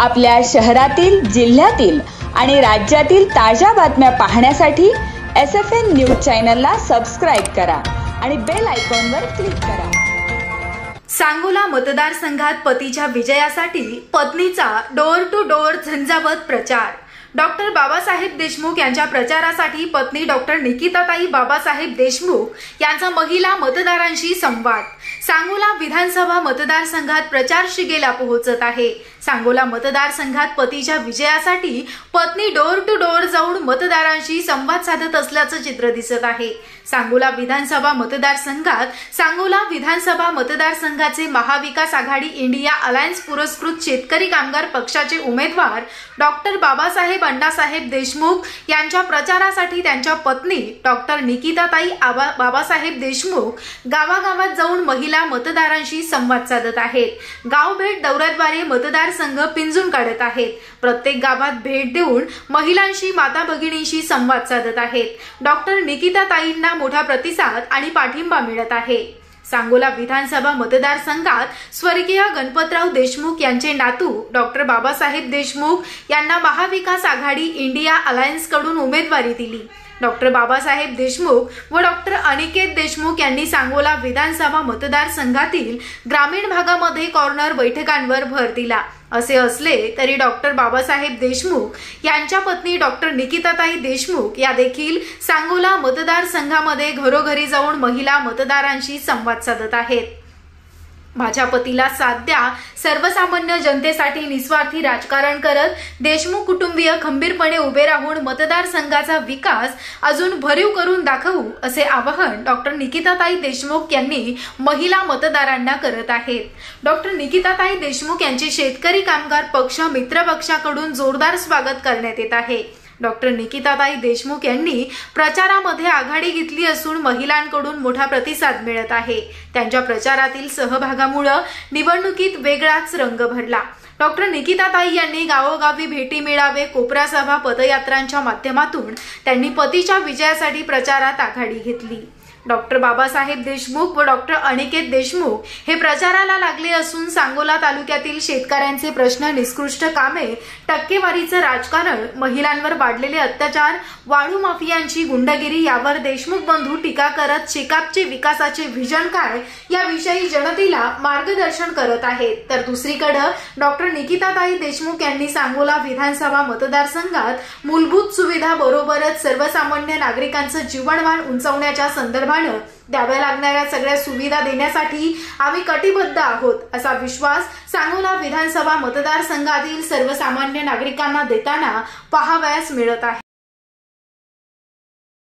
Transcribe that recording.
आपल्या शहरातील, जिल्ह्यातील आणि राज्यातील ताज्या बातम्या पाहण्यासाठी SFN न्यूज चॅनलला सबस्क्राईब करा आणि बेल आयकॉनवर क्लिक करा। सांगोला मतदारसंघात पतीच्या विजयासाठी पत्नीचा डोर टू डोर झंझावत प्रचार। डॉक्टर बाबासाहेब देशमुख यांच्या प्रचारासाठी पत्नी डॉक्टर निकिताताई बाबासाहेब देशमुख यांचा महिला मतदारांशी संवाद। सांगोला विधानसभा मतदारसंघात प्रचार शिगेला पोहोचत आहे। सांगोला मतदारसंघात पतीच्या विजयासाठी पत्नी डोर टू डोर जाऊन मतदारांशी संवाद साधत असल्याचं चित्र दिसत आहे। सांगोला विधानसभा मतदारसंघात सांगोला विधानसभा मतदारसंघाचे महाविकास आघाडी इंडिया अलायन्स पुरस्कृत शेतकरी कामगार पक्षाचे उमेदवार डॉक्टर बाबासाहेब अण्णासाहेब देशमुख यांच्या प्रचारासाठी त्यांच्या पत्नी डॉक्टर निकिताताई बाबासाहेब देशमुख गावागावात जाऊन महिला मतदारांशी संवाद साधत आहेत। गाव भेट दौऱ्याद्वारे मतदारसंघ पिंजून काढत आहेत। प्रत्येक गावात भेट देऊन महिलांशी, माता भगिनींशी संवाद साधत आहेत। डॉक्टर निकिताताईंना मोठा प्रतिसाद आणि पाठिंबा मिळत आहे। सांगोला विधानसभा मतदारसंघात स्वर्गीय गणपतराव देशमुख यांचे नातू डॉक्टर बाबासाहेब देशमुख यांना महाविकास आघाडी इंडिया अलायन्स कडून उमेदवारी दिली। डॉक्टर बाबासाहेब देशमुख व डॉक्टर अनिकेत देशमुख यांनी सांगोला विधानसभा मतदारसंघातील ग्रामीण भागामध्ये कॉर्नर बैठकांवर भर दिला। असे असले तरी डॉक्टर बाबासाहेब देशमुख यांच्या पत्नी डॉक्टर निकिताताई देशमुख या देखील सांगोला मतदारसंघामध्ये घरोघरी जाऊन महिला मतदारांशी संवाद साधत आहेत। माझ्या पतीला साथ द्या, सर्वसामान्य जनतेसाठी निस्वार्थी राजकारण करत देशमुख कुटुंबीय खंबीरपणे उभे राहून मतदारसंघाचा विकास अजून भरीव करून दाखवू, असे आवाहन डॉक्टर निकिताताई देशमुख यांनी महिला मतदारांना करत आहेत। डॉक्टर निकिताताई देशमुख यांचे शेतकरी कामगार पक्ष मित्र पक्षाकडून जोरदार स्वागत करण्यात येत आहे। डॉक्टर निकिताताई देशमुख यांनी प्रचारामध्ये आघाडी घेतली असून महिलांकडून मोठा प्रतिसाद मिळत आहे। त्यांच्या प्रचारातील सहभागामुळे निवडणुकीत वेगळाच रंग भरला। डॉक्टर निकिताताई यांनी गावोगावी भेटी, मेळावे, कोपरा सभा, पदयात्रांच्या माध्यमातून त्यांनी पतीच्या विजयासाठी प्रचारात आघाडी घेतली। डॉक्टर बाबासाहेब देशमुख व डॉक्टर अनिकेत देशमुख हे प्रचाराला लागले असून सांगोला तालुक्यातील शेतकऱ्यांचे प्रश्न, निकृष्ट कामे, टक्केवारीचं राजकारण, महिलांवर वाढलेले अत्याचार, वाळू माफियांची गुंडगिरी यावर देशमुख बंधू टीका करत शेकापचे विकासाचे व्हिजन काय याविषयी जनतेला मार्गदर्शन करत आहेत। तर दुसरीकडे डॉक्टर निकिताताई देशमुख यांनी सांगोला विधानसभा मतदारसंघात मूलभूत सुविधा बरोबरच सर्वसामान्य नागरिकांचं जीवनमान उंचावण्याच्या संदर्भात द्याव्या लागणाऱ्या सगळ्या सुविधा देण्यासाठी आम्ही कटिबद्ध आहोत, असा विश्वास सांगोला विधानसभा मतदारसंघातील सर्वसामान्य नागरिकांना देताना पाहावयास मिळत आहे।